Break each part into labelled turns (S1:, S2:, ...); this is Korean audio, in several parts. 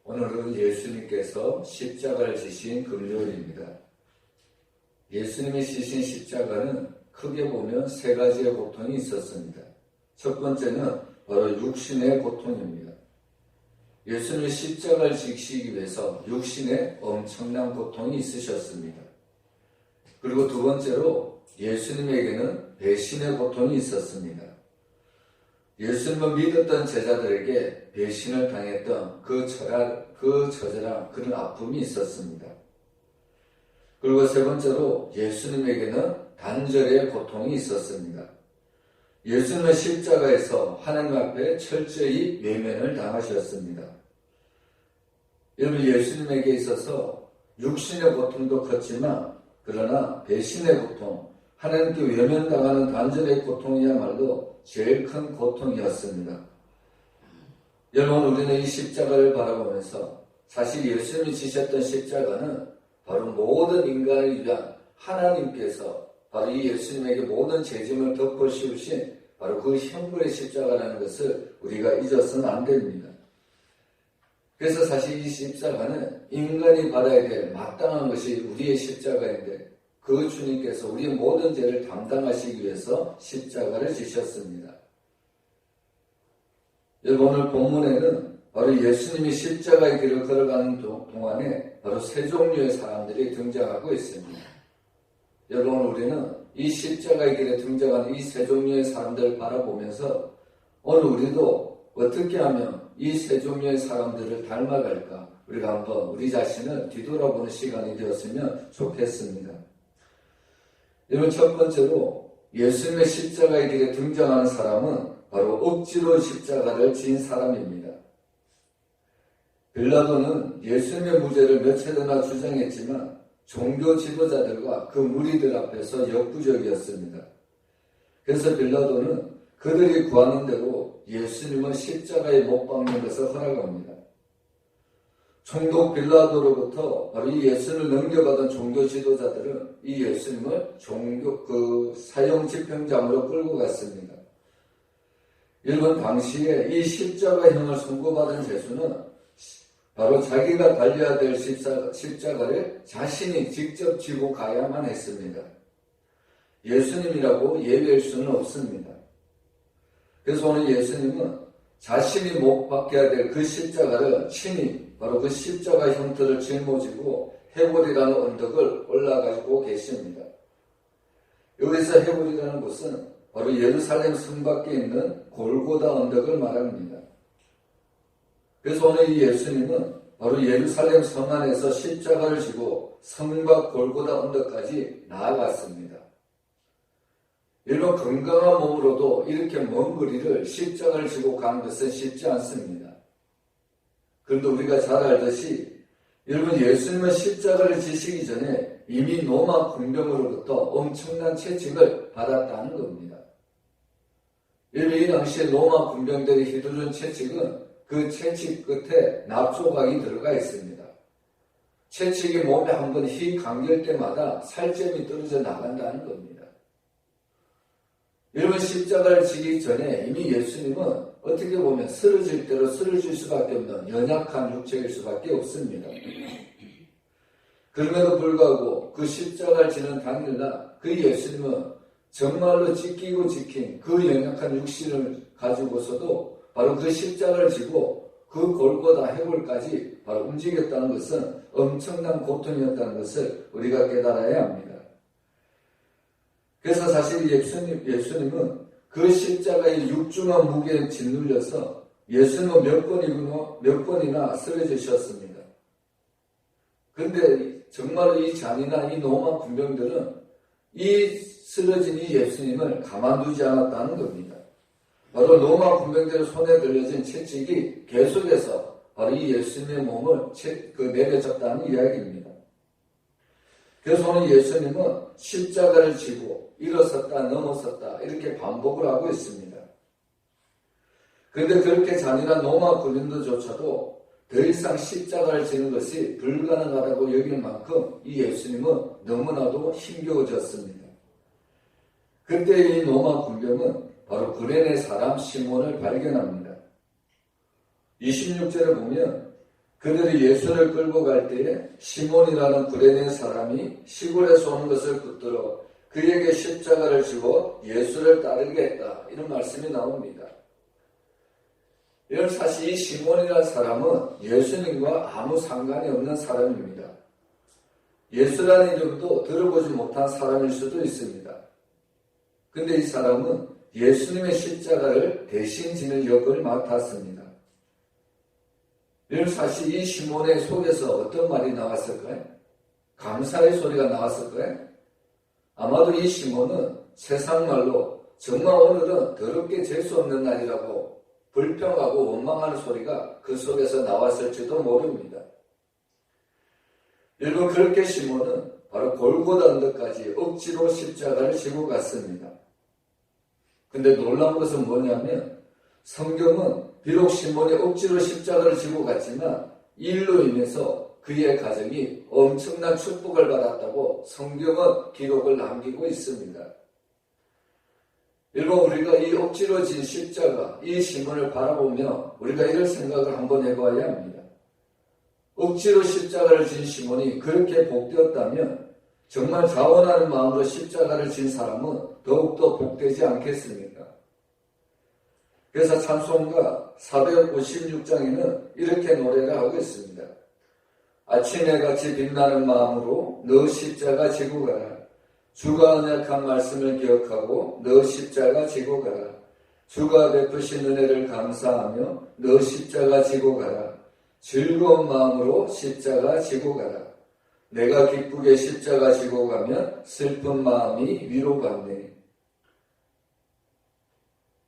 S1: 오늘은 예수님께서 십자가를 지신 금요일입니다. 예수님이 지신 십자가는 크게 보면 세 가지의 고통이 있었습니다. 첫 번째는 바로 육신의 고통입니다. 예수님이 십자가를 지시기 위해서 육신에 엄청난 고통이 있으셨습니다. 그리고 두 번째로 예수님에게는 배신의 고통이 있었습니다. 예수님을 믿었던 제자들에게 배신을 당했던 그 처절한 그런 아픔이 있었습니다. 그리고 세 번째로 예수님에게는 단절의 고통이 있었습니다. 예수님은 십자가에서 하나님 앞에 철저히 외면을 당하셨습니다. 여러분, 예수님에게 있어서 육신의 고통도 컸지만 그러나 배신의 고통, 하나님께 외면당하는 단절의 고통이야말로 제일 큰 고통이었습니다. 여러분, 우리는 이 십자가를 바라보면서 사실 예수님이 지셨던 십자가는 바로 모든 인간을 위한 하나님께서 바로 이 예수님에게 모든 죄짐을 덮어 씌우신 바로 그 형벌의 십자가라는 것을 우리가 잊어서는 안 됩니다. 그래서 사실 이 십자가는 인간이 받아야 될 마땅한 것이 우리의 십자가인데 그 주님께서 우리의 모든 죄를 담당하시기 위해서 십자가를 지셨습니다. 여러분, 오늘 본문에는 바로 예수님이 십자가의 길을 걸어가는 동안에 바로 세 종류의 사람들이 등장하고 있습니다. 여러분, 우리는 이 십자가의 길에 등장하는 이 세 종류의 사람들을 바라보면서 오늘 우리도 어떻게 하면 이 세 종류의 사람들을 닮아갈까? 우리가 한번 우리 자신을 뒤돌아보는 시간이 되었으면 좋겠습니다. 여러분, 첫 번째로 예수님의 십자가의 길에 등장하는 사람은 바로 억지로 십자가를 진 사람입니다. 빌라도는 예수님의 무죄를 몇 차례나 주장했지만 종교 지도자들과 그 무리들 앞에서 역부족이었습니다. 그래서 빌라도는 그들이 구하는 대로 예수님을 십자가에 못 박는 것을 허락합니다. 총독 빌라도로부터 바로 이 예수님을 넘겨받은 종교 지도자들은 이 예수님을 사형 집행장으로 끌고 갔습니다. 여러분, 당시에 이 십자가형을 선고받은 죄수는 바로 자기가 달려야 될 십자가를 자신이 직접 지고 가야만 했습니다. 예수님이라고 예외일 수는 없습니다. 그래서 오늘 예수님은 자신이 못 박혀야 될 그 십자가를 친히 바로 그 십자가 형태를 짊어지고 헤볼이라는 언덕을 올라가고 계십니다. 여기서 헤볼이라는 곳은 바로 예루살렘 성 밖에 있는 골고다 언덕을 말합니다. 그래서 오늘 이 예수님은 바로 예루살렘 성 안에서 십자가를 지고 성 밖 골고다 언덕까지 나아갔습니다. 여러분, 건강한 몸으로도 이렇게 먼 거리를 십자가를 지고 가는 것은 쉽지 않습니다. 그런데 우리가 잘 알듯이 여러분, 예수님은 십자가를 지시기 전에 이미 로마 군병으로부터 엄청난 채찍을 받았다는 겁니다. 여러분, 이 당시에 로마 군병들이 휘두른 채찍은 그 채찍 끝에 납조각이 들어가 있습니다. 채찍이 몸에 한번 휙 감길 때마다 살점이 떨어져 나간다는 겁니다. 여러분, 십자가를 지기 전에 이미 예수님은 어떻게 보면 쓰러질 대로 쓰러질 수밖에 없는 연약한 육체일 수밖에 없습니다. 그럼에도 불구하고 그 십자가를 지는 당일날 그 예수님은 정말로 찢기고 지킨 그 연약한 육신을 가지고서도 바로 그 십자가를 지고 그 골고다 해골까지 바로 움직였다는 것은 엄청난 고통이었다는 것을 우리가 깨달아야 합니다. 그래서 사실 예수님은 그 십자가의 육중한 무게에 짓눌려서 예수님은 몇 번이나 쓰러지셨습니다. 그런데 정말로 이 잔인한 이 로마 군병들은 이 쓰러진 이 예수님을 가만두지 않았다는 겁니다. 바로 로마 군병들의 손에 들려진 채찍이 계속해서 바로 이 예수님의 몸을 내려쳤다는 이야기입니다. 그래서 오늘 예수님은 십자가를 지고 일어섰다 넘어섰다 이렇게 반복을 하고 있습니다. 그런데 그렇게 잔인한 로마 군인들조차도 더 이상 십자가를 지는 것이 불가능하다고 여길 만큼 이 예수님은 너무나도 힘겨워졌습니다. 그때 이 로마 군병은 바로 구레네 사람 시몬을 발견합니다. 26절에 보면 그들이 예수를 끌고 갈 때에 시몬이라는 구레네 사람이 시골에서 오는 것을 붙들어 그에게 십자가를 지고 예수를 따르게 했다. 이런 말씀이 나옵니다. 이런 사실 이 시몬이라는 사람은 예수님과 아무 상관이 없는 사람입니다. 예수라는 이름도 들어보지 못한 사람일 수도 있습니다. 근데 이 사람은 예수님의 십자가를 대신 지는 역을 맡았습니다. 이런 사실 이 시몬의 속에서 어떤 말이 나왔을까요? 감사의 소리가 나왔을까요? 아마도 이 시몬은 세상말로 정말 오늘은 더럽게 질 수 없는 날이라고 불평하고 원망하는 소리가 그 속에서 나왔을지도 모릅니다. 여러분, 그렇게 시몬은 바로 골고다 언덕까지 억지로 십자가를 지고 갔습니다. 근데 놀라운 것은 뭐냐면 성경은 비록 시몬이 억지로 십자가를 지고 갔지만 이 일로 인해서 그의 가정이 엄청난 축복을 받았다고 성경은 기록을 남기고 있습니다. 여러분, 우리가 이 억지로 진 십자가, 이 시몬을 바라보며 우리가 이런 생각을 한번 해봐야 합니다. 억지로 십자가를 진 시몬이 그렇게 복되었다면 정말 자원하는 마음으로 십자가를 진 사람은 더욱더 복되지 않겠습니까? 그래서 찬송가 456장에는 이렇게 노래를 하고 있습니다. 아침에 같이 빛나는 마음으로 너 십자가 지고 가라. 주가 언약한 말씀을 기억하고 너 십자가 지고 가라. 주가 베푸신 은혜를 감사하며 너 십자가 지고 가라. 즐거운 마음으로 십자가 지고 가라. 내가 기쁘게 십자가 지고 가면 슬픈 마음이 위로받네.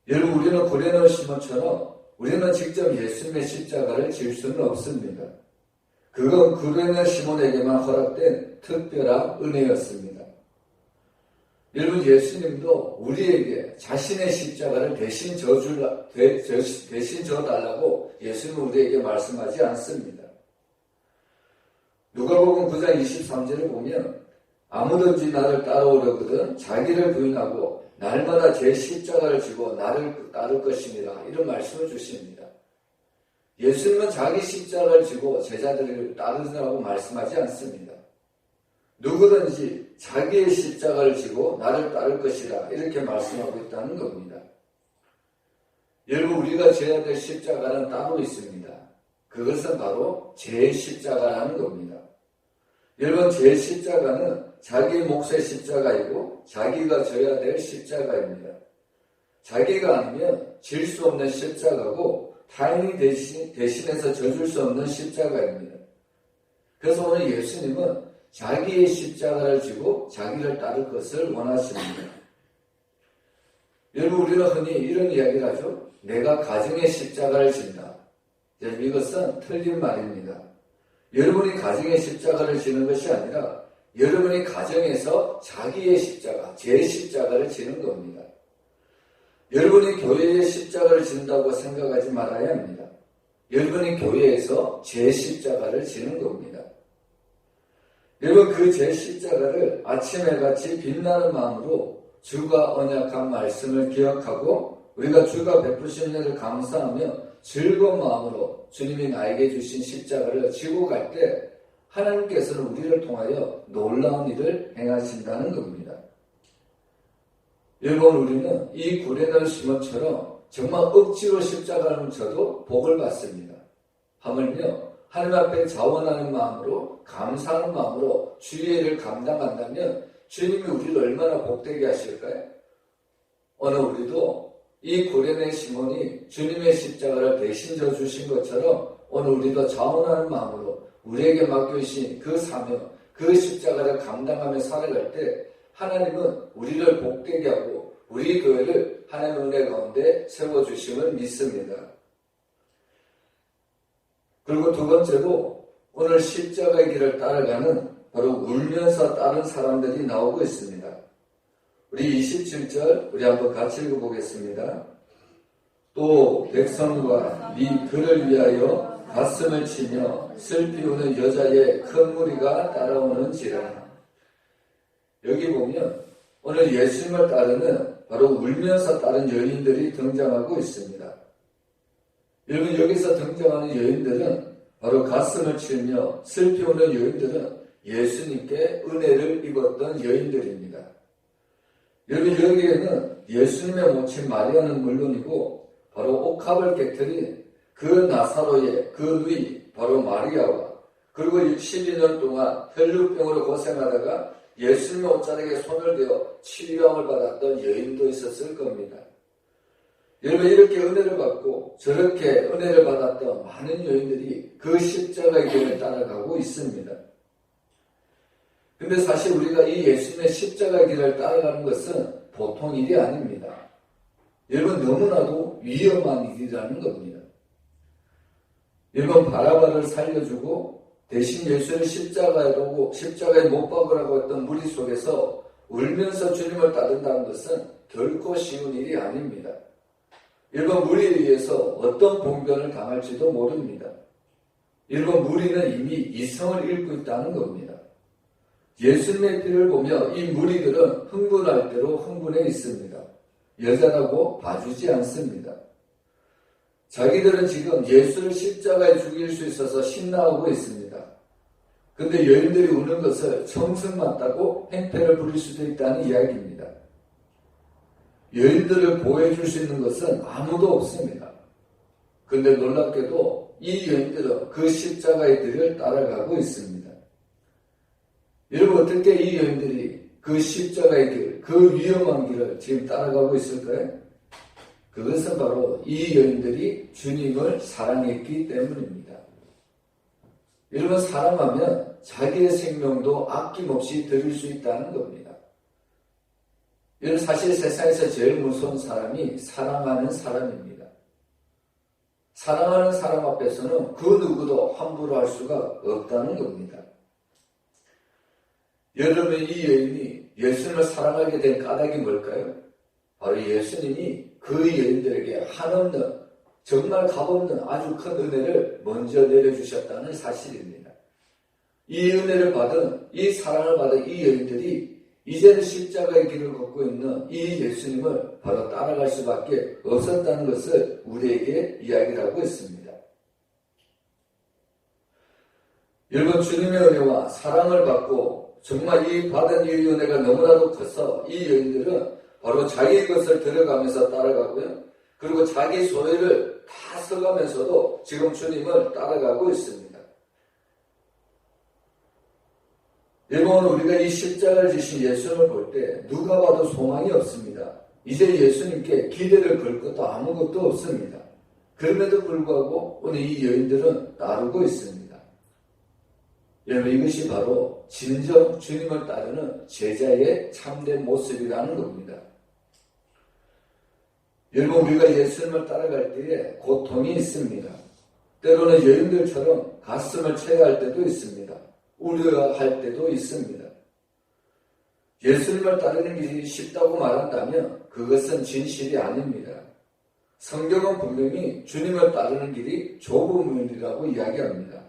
S1: 여러분, 우리는 구레네 시몬처럼 우리는 직접 예수님의 십자가를 질 수는 없습니다. 그건 구레네 시몬에게만 허락된 특별한 은혜였습니다. 여러분, 예수님도 우리에게 자신의 십자가를 대신 져달라고 예수님은 우리에게 말씀하지 않습니다. 누가복음 9장 23절을 보면 아무든지 나를 따라오려거든 자기를 부인하고 날마다 제 십자가를 지고 나를 따를 것입니다. 이런 말씀을 주십니다. 예수님은 자기 십자가를 지고 제자들을 따르라고 말씀하지 않습니다. 누구든지 자기의 십자가를 지고 나를 따를 것이라 이렇게 말씀하고 있다는 겁니다. 여러분, 우리가 져야 될 십자가는 따로 있습니다. 그것은 바로 제 십자가라는 겁니다. 여러분, 제 십자가는 자기 몫의 십자가이고 자기가 져야 될 십자가입니다. 자기가 아니면 질 수 없는 십자가고 타인이 대신해서 져줄 수 없는 십자가입니다. 그래서 오늘 예수님은 자기의 십자가를 지고 자기를 따를 것을 원하십니다. 여러분, 우리는 흔히 이런 이야기를 하죠. 내가 가정의 십자가를 진다. 이것은 틀린 말입니다. 여러분이 가정의 십자가를 지는 것이 아니라 여러분이 가정에서 자기의 십자가, 제 십자가를 지는 겁니다. 여러분이 교회의 십자가를 진다고 생각하지 말아야 합니다. 여러분이 교회에서 제 십자가를 지는 겁니다. 여러분, 그 제 십자가를 아침에 같이 빛나는 마음으로 주가 언약한 말씀을 기억하고 우리가 주가 베푸신 은혜를 감사하며 즐거운 마음으로 주님이 나에게 주신 십자가를 지고 갈 때 하나님께서는 우리를 통하여 놀라운 일을 행하신다는 겁니다. 여러분, 우리는 이 구레네 시몬처럼 정말 억지로 십자가를 져도 복을 받습니다. 하물며 하나님 앞에 자원하는 마음으로 감사하는 마음으로 주의 일을 감당한다면 주님이 우리를 얼마나 복되게 하실까요? 오늘 우리도 이 구레네 시몬이 주님의 십자가를 대신 져 주신 것처럼 오늘 우리도 자원하는 마음으로 우리에게 맡겨주신 그 사명, 그 십자가를 감당하며 살아갈 때 하나님은 우리를 복되게 하고 우리 교회를 하나님의 은혜 가운데 세워주심을 믿습니다. 그리고 두 번째로 오늘 십자가의 길을 따라가는 바로 울면서 따른 사람들이 나오고 있습니다. 우리 27절 우리 한번 같이 읽어보겠습니다. 또 백성과 네 그를 위하여 가슴을 치며 슬피 우는 여자의 큰 무리가 따라오는지라. 여기 보면 오늘 예수님을 따르는 바로 울면서 따른 여인들이 등장하고 있습니다. 여러분, 여기서 등장하는 여인들은 바로 바로 가슴을 치며 슬피 우는 여인들은 예수님께 은혜를 입었던 여인들입니다. 여러분, 여기에는 예수님의 모친 마리아는 물론이고 바로 옥합을 깨뜨린 그 나사로의 그 누이 바로 마리아와 그리고 12년 동안 혈루병으로 고생하다가 예수님의 옷자락에 손을 대어 치유함을 받았던 여인도 있었을 겁니다. 여러분, 이렇게 은혜를 받고 저렇게 은혜를 받았던 많은 여인들이 그 십자가의 길을 따라가고 있습니다. 근데 사실 우리가 이 예수님의 십자가의 길을 따라가는 것은 보통 일이 아닙니다. 여러분, 너무나도 위험한 일이라는 겁니다. 여러분, 바라바를 살려주고 대신 예수를 십자가에 못 박으라고 했던 무리 속에서 울면서 주님을 따른다는 것은 결코 쉬운 일이 아닙니다. 여러분, 무리에 의해서 어떤 봉변을 당할지도 모릅니다. 여러분, 무리는 이미 이성을 잃고 있다는 겁니다. 예수님의 피를 보며 이 무리들은 흥분할 대로 흥분해 있습니다. 여자라고 봐주지 않습니다. 자기들은 지금 예수를 십자가에 죽일 수 있어서 신나하고 있습니다. 근데 여인들이 우는 것을 청승 맞다고 행패를 부릴 수도 있다는 이야기입니다. 여인들을 보호해줄 수 있는 것은 아무도 없습니다. 근데 놀랍게도 이 여인들은 그 십자가의 길을 따라가고 있습니다. 여러분, 어떻게 이 여인들이 그 십자가의 길, 그 위험한 길을 지금 따라가고 있을까요? 그것은 바로 이 여인들이 주님을 사랑했기 때문입니다. 여러분, 사랑하면 자기의 생명도 아낌없이 드릴 수 있다는 겁니다. 여러분, 사실 세상에서 제일 무서운 사람이 사랑하는 사람입니다. 사랑하는 사람 앞에서는 그 누구도 함부로 할 수가 없다는 겁니다. 여러분, 이 여인이 예수님을 사랑하게 된 까닭이 뭘까요? 바로 예수님이 그 여인들에게 한없는, 정말 값없는 아주 큰 은혜를 먼저 내려주셨다는 사실입니다. 이 은혜를 받은, 이 사랑을 받은 이 여인들이 이제는 십자가의 길을 걷고 있는 이 예수님을 바로 따라갈 수밖에 없었다는 것을 우리에게 이야기를 하고 있습니다. 여러분, 주님의 은혜와 사랑을 받고 정말 이 받은 이 은혜가 너무나도 커서 이 여인들은 바로 자기 것을 들어가면서 따라가고요. 그리고 자기 소유를 다 써가면서도 지금 주님을 따라가고 있습니다. 여러분, 우리가 이 십자가를 지신 예수님을 볼 때 누가 봐도 소망이 없습니다. 이제 예수님께 기대를 걸 것도 아무것도 없습니다. 그럼에도 불구하고 오늘 이 여인들은 따르고 있습니다. 여러분, 이것이 바로 진정 주님을 따르는 제자의 참된 모습이라는 겁니다. 여러분, 우리가 예수님을 따라갈 때에 고통이 있습니다. 때로는 여인들처럼 가슴을 쳐야 할 때도 있습니다. 우려할 때도 있습니다. 예수님을 따르는 길이 쉽다고 말한다면 그것은 진실이 아닙니다. 성경은 분명히 주님을 따르는 길이 좁은 문이라고 이야기합니다.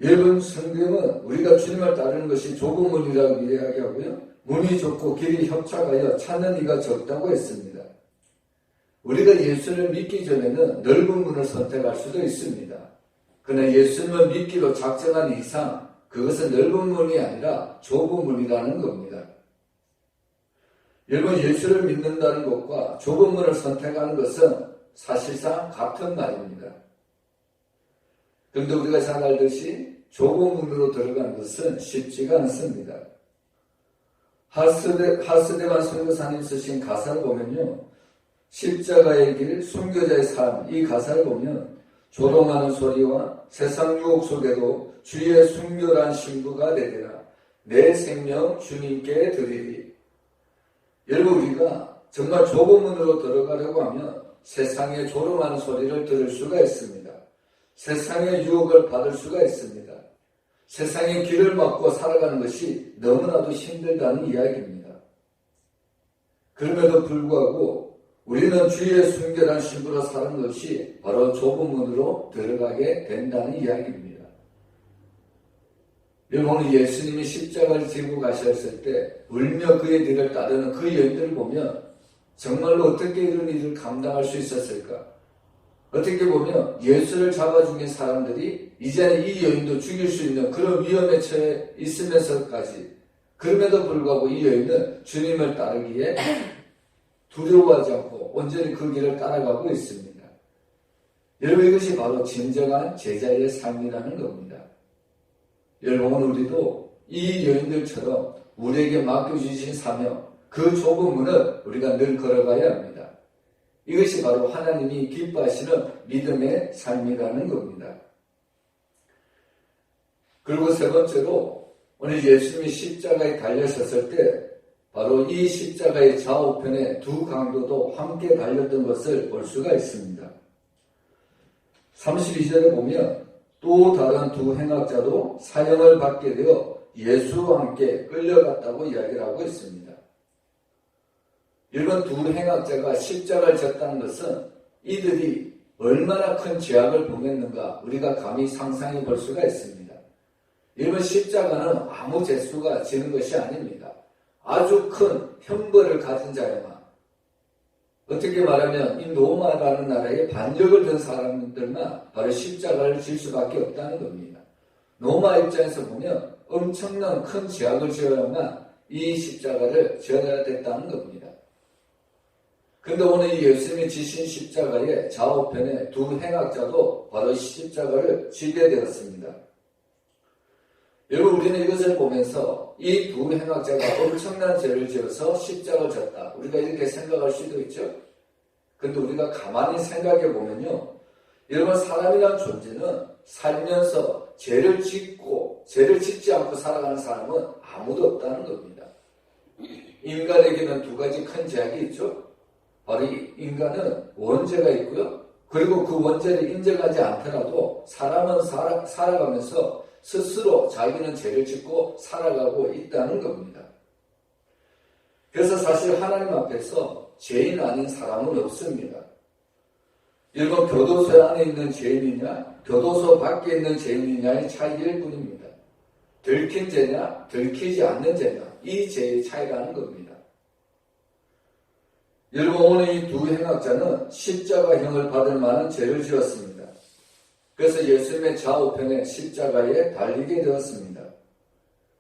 S1: 여러분, 성경은 우리가 주님을 따르는 것이 좁은 문이라고 이야기하고요. 문이 좁고 길이 협착하여 찾는 이가 적다고 했습니다. 우리가 예수를 믿기 전에는 넓은 문을 선택할 수도 있습니다. 그러나 예수님을 믿기로 작정한 이상 그것은 넓은 문이 아니라 좁은 문이라는 겁니다. 여러분, 예수를 믿는다는 것과 좁은 문을 선택하는 것은 사실상 같은 말입니다. 그런데 우리가 잘 알듯이 좁은 문으로 들어가는 것은 쉽지가 않습니다. 하스데만 선교사님 쓰신 가사를 보면요. 십자가의 길, 순교자의 삶, 이 가사를 보면 조롱하는 소리와 세상 유혹 속에도 주의 순결한 신부가 되리라. 내 생명 주님께 드리리. 여러분, 우리가 정말 좁은 문으로 들어가려고 하면 세상의 조롱하는 소리를 들을 수가 있습니다. 세상의 유혹을 받을 수가 있습니다. 세상의 길을 막고 살아가는 것이 너무나도 힘들다는 이야기입니다. 그럼에도 불구하고 우리는 주의 순결한 신부로 사는 것이 바로 좁은 문으로 들어가게 된다는 이야기입니다. 여러분, 예수님이 십자가를 지고 가셨을 때 울며 그의 뒤를 따르는 그 여인들을 보면 정말로 어떻게 이런 일을 감당할 수 있었을까? 어떻게 보면 예수를 잡아 죽인 사람들이 이제는 이 여인도 죽일 수 있는 그런 위험에 처해 있으면서까지 그럼에도 불구하고 이 여인은 주님을 따르기에 두려워하지 않고 온전히 그 길을 따라가고 있습니다. 여러분, 이것이 바로 진정한 제자의 삶이라는 겁니다. 여러분, 우리도 이 여인들처럼 우리에게 맡겨주신 사명, 그 좁은 문을 우리가 늘 걸어가야 합니다. 이것이 바로 하나님이 기뻐하시는 믿음의 삶이라는 겁니다. 그리고 세 번째로 오늘 예수님이 십자가에 달려섰을 때 바로 이 십자가의 좌우편에 두 강도도 함께 달렸던 것을 볼 수가 있습니다. 32절에 보면 또 다른 두 행악자도 사형을 받게 되어 예수와 함께 끌려갔다고 이야기를 하고 있습니다. 이런 두 행악자가 십자가를 졌다는 것은 이들이 얼마나 큰 죄악을 범했는가 우리가 감히 상상해 볼 수가 있습니다. 이런 십자가는 아무 죄수가 지는 것이 아닙니다. 아주 큰 형벌을 가진 자야만, 어떻게 말하면 이 로마라는 나라에 반역을 든 사람들만 바로 십자가를 질 수밖에 없다는 겁니다. 로마 입장에서 보면 엄청난 큰 죄악을 지어야만 이 십자가를 지어야 됐다는 겁니다. 그런데 오늘 이 예수님이 지신 십자가의 좌우편에 두 행악자도 바로 십자가를 지게 되었습니다. 여러분, 우리는 이것을 보면서 이 두 행악자가 엄청난 죄를 지어서 십자가를 졌다, 우리가 이렇게 생각할 수도 있죠. 그런데 우리가 가만히 생각해 보면요, 여러분, 사람이라는 존재는 살면서 죄를 짓고 죄를 짓지 않고 살아가는 사람은 아무도 없다는 겁니다. 인간에게는 두 가지 큰 죄악이 있죠. 바로 이 인간은 원죄가 있고요, 그리고 그 원죄를 인정하지 않더라도 사람은 살아가면서 스스로 자기는 죄를 짓고 살아가고 있다는 겁니다. 그래서 사실 하나님 앞에서 죄인 아닌 사람은 없습니다. 여러분, 교도소 안에 있는 죄인이냐 교도소 밖에 있는 죄인이냐의 차이일 뿐입니다. 들킨 죄냐 들키지 않는 죄냐, 이 죄의 차이라는 겁니다. 여러분, 오늘 이 두 행악자는 십자가형을 받을 만한 죄를 지었습니다. 그래서 예수님의 좌우편에 십자가에 달리게 되었습니다.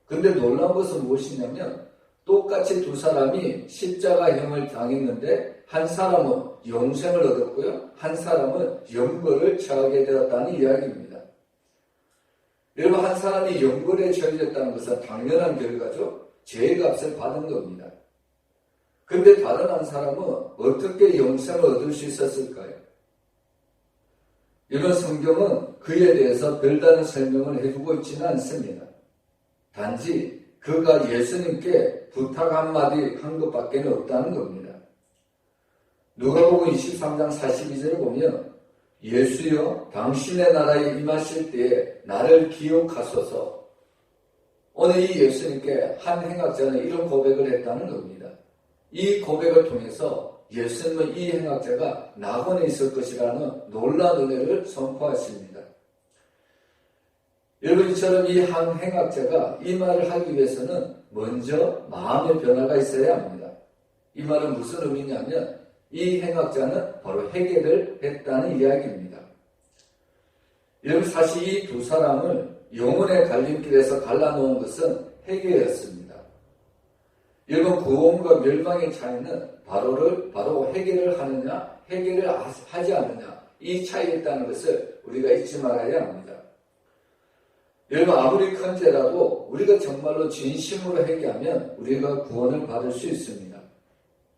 S1: 그런데 놀라운 것은 무엇이냐면 똑같이 두 사람이 십자가형을 당했는데 한 사람은 영생을 얻었고요, 한 사람은 영벌을 처하게 되었다는 이야기입니다. 여러분, 한 사람이 영벌에 처해졌다는 것은 당연한 결과죠. 죄의 값을 받은 겁니다. 그런데 다른 한 사람은 어떻게 영생을 얻을 수 있었을까요? 이번 성경은 그에 대해서 별다른 설명을 해주고 있지는 않습니다. 단지 그가 예수님께 부탁 한마디 한 것밖에 없다는 겁니다. 누가복음 23장 42절을 보면 예수여, 당신의 나라에 임하실 때에 나를 기억하소서. 오늘 이 예수님께 한 행악자는 이런 고백을 했다는 겁니다. 이 고백을 통해서 예수님은 이 행악자가 낙원에 있을 것이라는 놀라운 은혜를 선포하십니다. 여러분, 이처럼 이 한 행악자가 이 말을 하기 위해서는 먼저 마음의 변화가 있어야 합니다. 이 말은 무슨 의미냐면 이 행악자는 바로 회개를 했다는 이야기입니다. 여러분, 사실 이 두 사람을 영혼의 갈림길에서 갈라놓은 것은 회개였습니다. 여러분, 구원과 멸망의 차이는 바로 회개를 하느냐 회개를 하지 않느냐, 이 차이가 있다는 것을 우리가 잊지 말아야 합니다. 여러분, 아무리 큰 죄라도 우리가 정말로 진심으로 회개하면 우리가 구원을 받을 수 있습니다.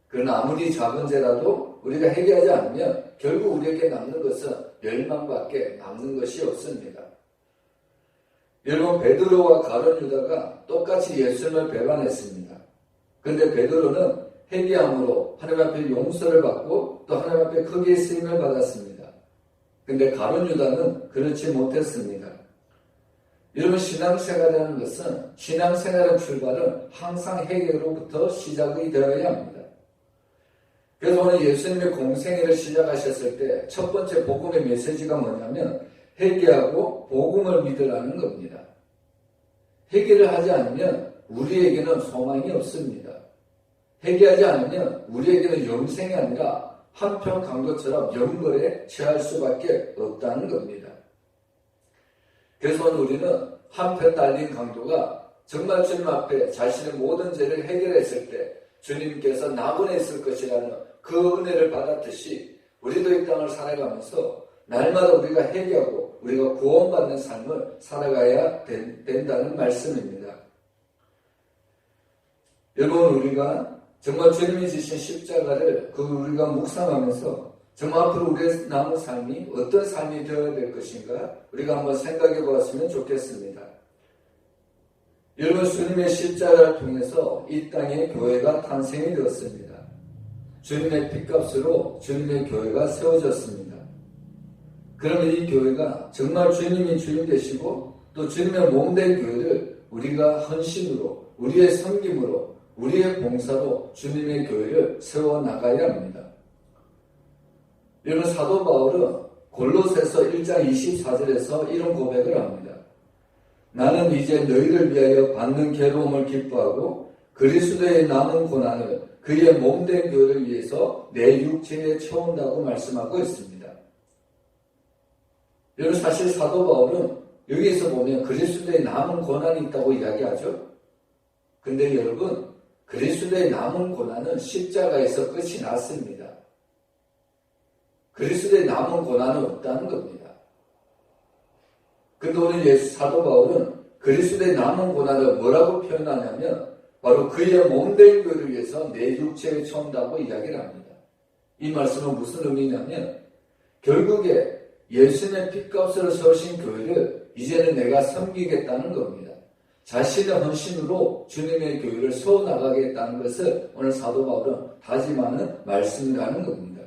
S1: 그러나 아무리 작은 죄라도 우리가 회개하지 않으면 결국 우리에게 남는 것은 멸망밖에 남는 것이 없습니다. 여러분, 베드로와 가룟 유다가 똑같이 예수님을 배반했습니다. 그런데 베드로는 회개함으로 하나님 앞에 용서를 받고 또 하나님 앞에 크게 쓰임을 받았습니다. 그런데 가룟 유다는 그렇지 못했습니다. 여러분, 신앙생활이라는 것은, 신앙생활의 출발은 항상 회개로부터 시작이 되어야 합니다. 그래서 오늘 예수님의 공생애를 시작하셨을 때 첫 번째 복음의 메시지가 뭐냐면 회개하고 복음을 믿으라는 겁니다. 회개를 하지 않으면 우리에게는 소망이 없습니다. 회개하지 않으면 우리에게는 영생이 아니라 한편 강도처럼 영벌에 처할 수밖에 없다는 겁니다. 그래서 우리는 한편 달린 강도가 정말 주님 앞에 자신의 모든 죄를 해결했을 때 주님께서 나군에 있을 것이라는 그 은혜를 받았듯이 우리도 이 땅을 살아가면서 날마다 우리가 회개하고 우리가 구원받는 삶을 살아가야 된다는 말씀입니다. 여러분, 우리가 정말 주님이 지신 십자가를 우리가 묵상하면서 정말 앞으로 우리의 남은 삶이 어떤 삶이 되어야 될 것인가 우리가 한번 생각해 보았으면 좋겠습니다. 여러분, 주님의 십자가를 통해서 이 땅에 교회가 탄생이 되었습니다. 주님의 핏값으로 주님의 교회가 세워졌습니다. 그러면 이 교회가 정말 주님이 주인 되시고 또 주님의 몸된 교회를 우리가 헌신으로, 우리의 섬김으로, 우리의 봉사로 주님의 교회를 세워나가야 합니다. 여러분, 사도 바울은 골로새서 1장 24절에서 이런 고백을 합니다. 나는 이제 너희를 위하여 받는 괴로움을 기뻐하고 그리스도의 남은 고난을 그의 몸된 교회를 위해서 내 육체에 채운다고 말씀하고 있습니다. 여러분, 사실 사도 바울은 여기에서 보면 그리스도의 남은 고난이 있다고 이야기하죠. 근데 여러분, 그리스도의 남은 고난은 십자가에서 끝이 났습니다. 그리스도의 남은 고난은 없다는 겁니다. 근데 오늘 사도 바울은 그리스도의 남은 고난을 뭐라고 표현하냐면 바로 그의 몸된 교회를 위해서 내 육체에 채운다고 이야기를 합니다. 이 말씀은 무슨 의미냐면 결국에 예수님의 핏값으로 세우신 교회를 이제는 내가 섬기겠다는 겁니다. 자신의 헌신으로 주님의 교회를 세워나가겠다는 것을 오늘 사도 바울은 다짐하는 말씀이라는 겁니다.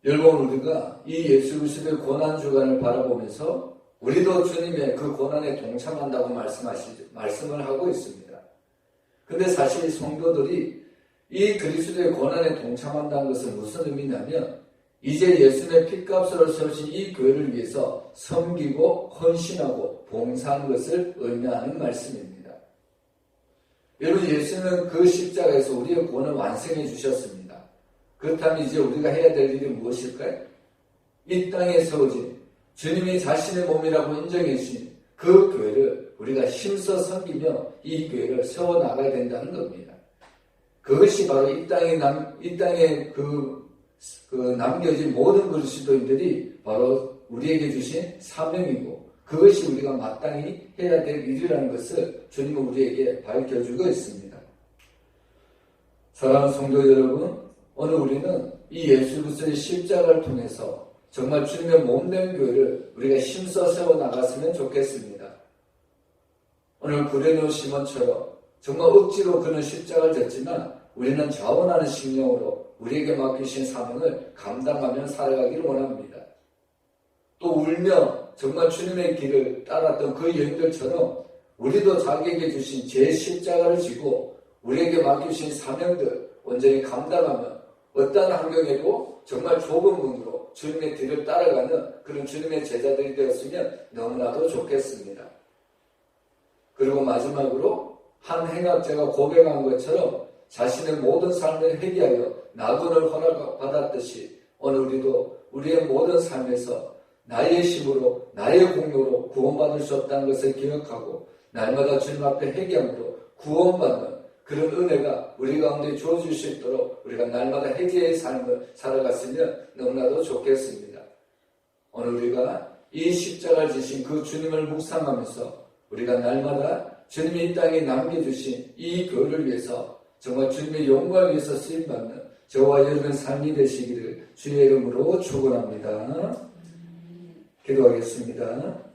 S1: 여러분, 우리가 이 예수 그리스도의 고난주간을 바라보면서 우리도 주님의 그 고난에 동참한다고 말씀을 하고 있습니다. 근데 사실 성도들이 이 그리스도의 고난에 동참한다는 것은 무슨 의미냐면 이제 예수님의 핏값으로 세우신 이 교회를 위해서 섬기고 헌신하고 봉사하는 것을 의미하는 말씀입니다. 여러분, 예수는 그 십자가에서 우리의 구원을 완성해 주셨습니다. 그렇다면 이제 우리가 해야 될 일이 무엇일까요? 이 땅에 세워진 주님이 자신의 몸이라고 인정해 주신 그 교회를 우리가 힘써 섬기며 이 교회를 세워나가야 된다는 겁니다. 그것이 바로 이 땅에 남겨진 모든 그리스도인들이 바로 우리에게 주신 사명이고 그것이 우리가 마땅히 해야 될 일이라는 것을 주님은 우리에게 밝혀주고 있습니다. 사랑하는 성도 여러분, 오늘 우리는 이 예수 그리스도의 십자가를 통해서 정말 주님의 몸된 교회를 우리가 힘써 세워나갔으면 좋겠습니다. 오늘 구레네 시몬처럼 정말 억지로 그는 십자가를 졌지만 우리는 자원하는 심령으로 우리에게 맡기신 사명을 감당하며 살아가기를 원합니다. 또 울며 정말 주님의 길을 따랐던 그 여인들처럼 우리도 자기에게 주신 제 십자가를 지고 우리에게 맡기신 사명들 온전히 감당하며 어떤 환경에도 정말 좁은 문으로 주님의 뒤를 따라가는 그런 주님의 제자들이 되었으면 너무나도 좋겠습니다. 그리고 마지막으로 한 행악자가 고백한 것처럼 자신의 모든 삶을 회개하여 낙원을 허락받았듯이 오늘 우리도 우리의 모든 삶에서 나의 힘으로 나의 공로로 구원받을 수 없다는 것을 기억하고 날마다 주님 앞에 회개함으로 구원받는 그런 은혜가 우리 가운데 주어질 수 있도록 우리가 날마다 회개의 삶을 살아갔으면 너무나도 좋겠습니다. 오늘 우리가 이 십자가를 지신 그 주님을 묵상하면서 우리가 날마다 주님이 이 땅에 남겨주신 이 교회를 위해서 정말 주님의 영광을 위해서 쓰임받는 저와 여러분의 삶이 되시기를 주의 이름으로 축원합니다. 기도하겠습니다.